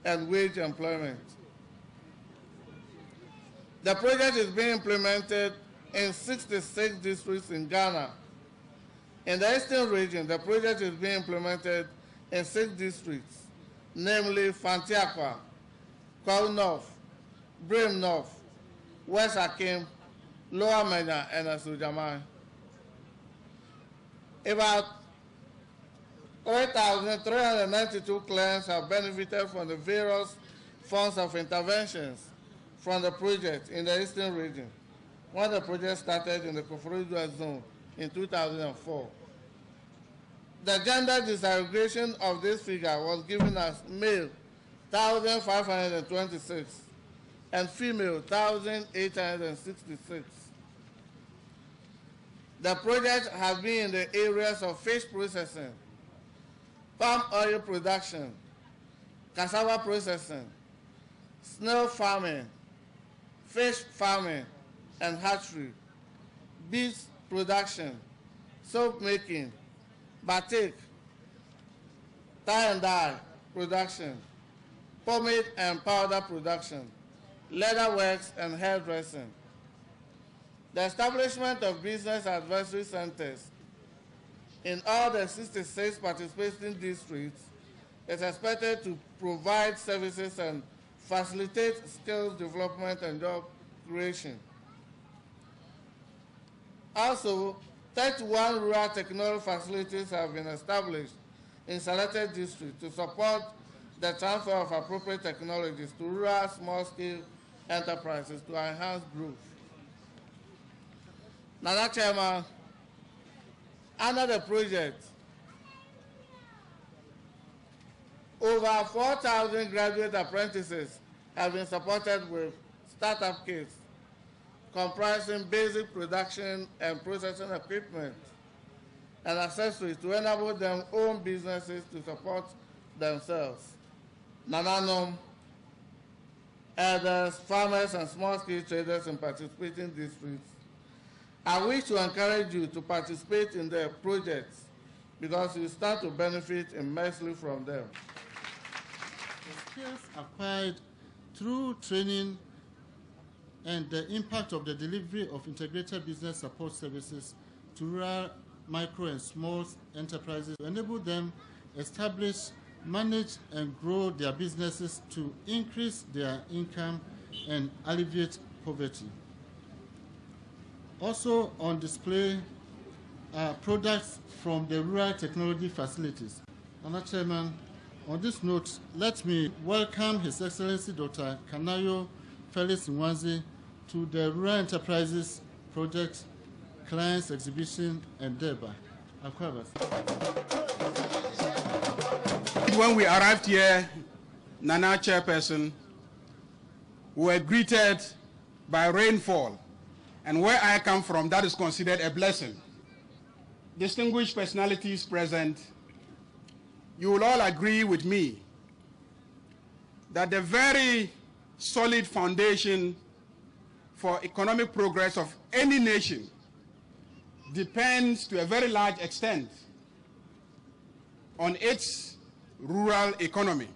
and wage employment. The project is being implemented in 66 districts in Ghana. In the Eastern region, the project is being implemented in 6 districts, namely Fantiakwa, Kwao North, Brim North, West AKYEM, Lower Menya, and Asujamai. About 3,392 clients have benefited from the various forms of interventions from the project in the Eastern region, when the project started in the Koforidua zone in 2004. The gender disaggregation of this figure was given as male 1,526 and female 1,866. The project has been in the areas of fish processing, palm oil production, cassava processing, snail farming, fish farming and hatchery, bees production, soap making, batik, tie and dye production, pomade and powder production, leather works and hairdressing. The establishment of business advisory centers in all the 66 participating districts is expected to provide services and facilitate skills development and job creation. Also, 31 rural technology facilities have been established in selected districts to support the transfer of appropriate technologies to rural small-scale enterprises to enhance growth. Nana Chairman, under the project, over 4,000 graduate apprentices have been supported with startup kits comprising basic production and processing equipment and accessories to enable them own businesses to support themselves. Nananom, elders, farmers, and small-scale traders in participating districts. I wish to encourage you to participate in the projects because you stand to benefit immensely from them. The skills acquired through training and the impact of the delivery of integrated business support services to rural, micro, and small enterprises to enable them establish, manage, and grow their businesses to increase their income and alleviate poverty. Also on display are products from the rural technology facilities. Mr. Chairman, on this note, let me welcome His Excellency Dr. Kanayo Felix Nwanze to the Rural Enterprises Project Clients Exhibition and DURBAR. When we arrived here, Nana Chairperson, we were greeted by rainfall. And where I come from, that is considered a blessing. Distinguished personalities present, you will all agree with me that the very solid foundation for economic progress of any nation depends to a very large extent on its rural economy.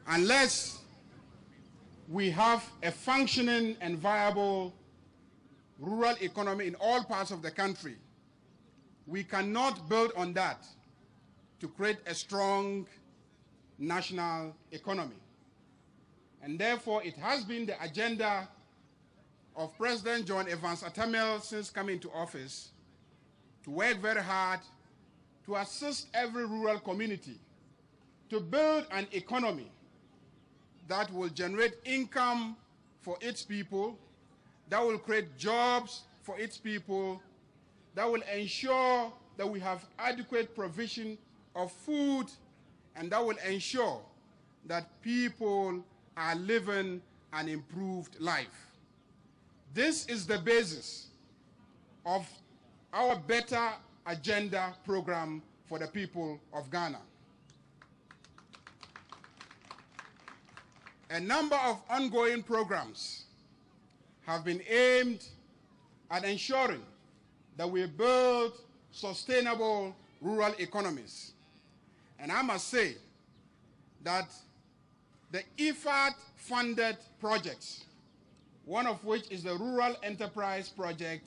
Unless we have a functioning and viable rural economy in all parts of the country, we cannot build on that to create a strong national economy. And therefore, it has been the agenda of President John Evans Atta since coming to office to work very hard to assist every rural community to build an economy that will generate income for its people, that will create jobs for its people, that will ensure that we have adequate provision of food, and that will ensure that people are living an improved life. This is the basis of our Better Agenda program for the people of Ghana. A number of ongoing programs have been aimed at ensuring that we build sustainable rural economies. And I must say that the IFAD-funded projects, one of which is the Rural Enterprise Project,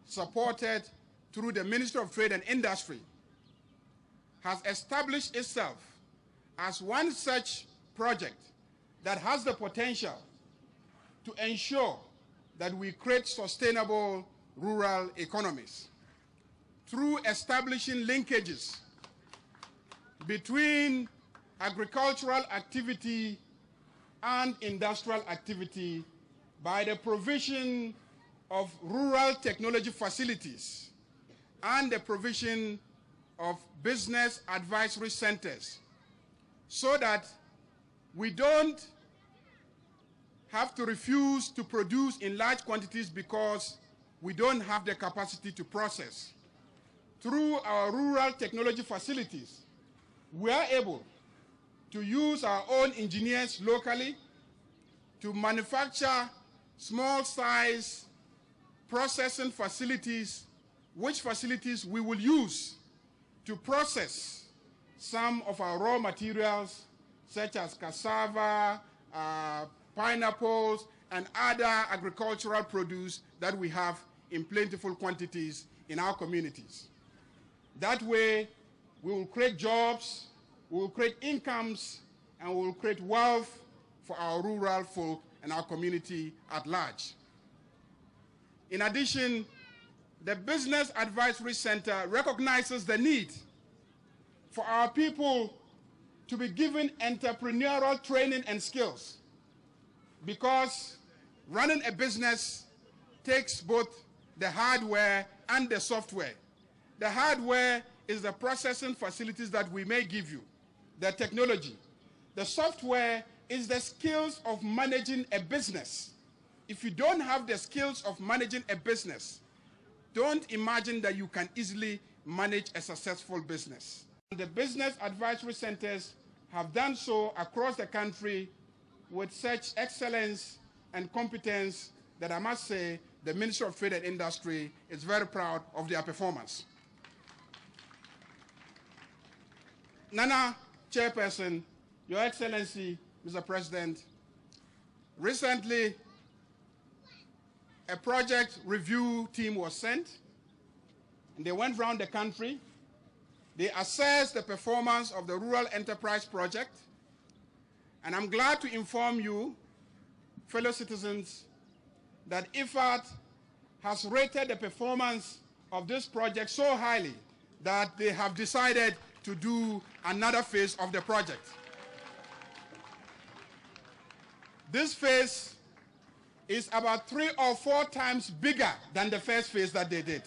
supported through the Ministry of Trade and Industry, has established itself as one such project that has the potential to ensure that we create sustainable rural economies through establishing linkages between agricultural activity and industrial activity by the provision of rural technology facilities and the provision of business advisory centers, so that we don't have to refuse to produce in large quantities because we don't have the capacity to process. Through our rural technology facilities, we are able to use our own engineers locally to manufacture small-size processing facilities, which facilities we will use to process some of our raw materials, such as cassava, pineapples, and other agricultural produce that we have in plentiful quantities in our communities. That way, we will create jobs, we will create incomes, and we will create wealth for our rural folk and our community at large. In addition, the Business Advisory Center recognizes the need for our people to be given entrepreneurial training and skills, because running a business takes both the hardware and the software. The hardware is the processing facilities that we may give you, the technology. The software is the skills of managing a business. If you don't have the skills of managing a business, don't imagine that you can easily manage a successful business. The business advisory centers have done so across the country with such excellence and competence that I must say the Ministry of Trade and Industry is very proud of their performance. Nana, Chairperson, Your Excellency, Mr. President, recently a project review team was sent, and they went around the country. They assessed the performance of the Rural Enterprise Project, and I'm glad to inform you, fellow citizens, that IFAD has rated the performance of this project so highly that they have decided to do another phase of the project. This phase is about 3 or 4 times bigger than the first phase that they did.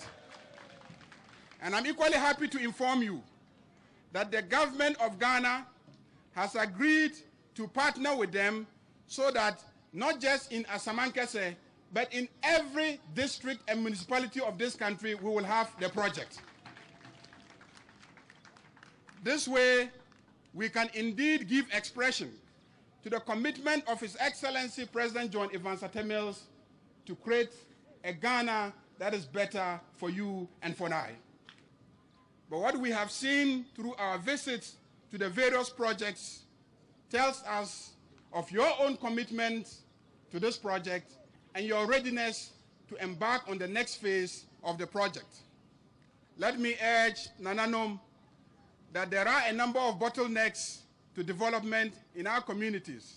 And I'm equally happy to inform you that the government of Ghana has agreed to partner with them so that not just in Asamankese, but in every district and municipality of this country, we will have the project. This way, we can indeed give expression to the commitment of His Excellency President John Evans Atta Mills to create a Ghana that is better for you and for I. But what we have seen through our visits to the various projects tells us of your own commitment to this project and your readiness to embark on the next phase of the project. Let me urge Nananom that there are a number of bottlenecks to development in our communities.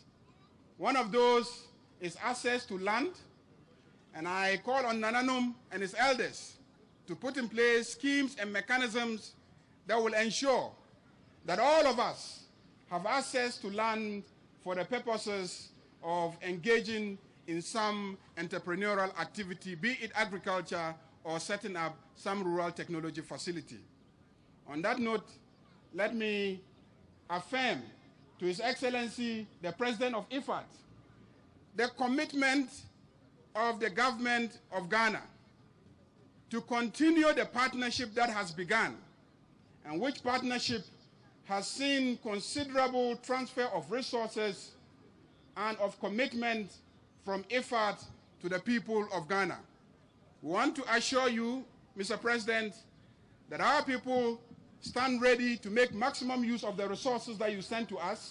One of those is access to land, and I call on Nananom and his elders to put in place schemes and mechanisms that will ensure that all of us have access to land for the purposes of engaging in some entrepreneurial activity, be it agriculture or setting up some rural technology facility. On that note, let me affirm to His Excellency, the President of IFAD, the commitment of the government of Ghana to continue the partnership that has begun, and which partnership has seen considerable transfer of resources and of commitment from IFAD to the people of Ghana. We want to assure you, Mr. President, that our people stand ready to make maximum use of the resources that you send to us,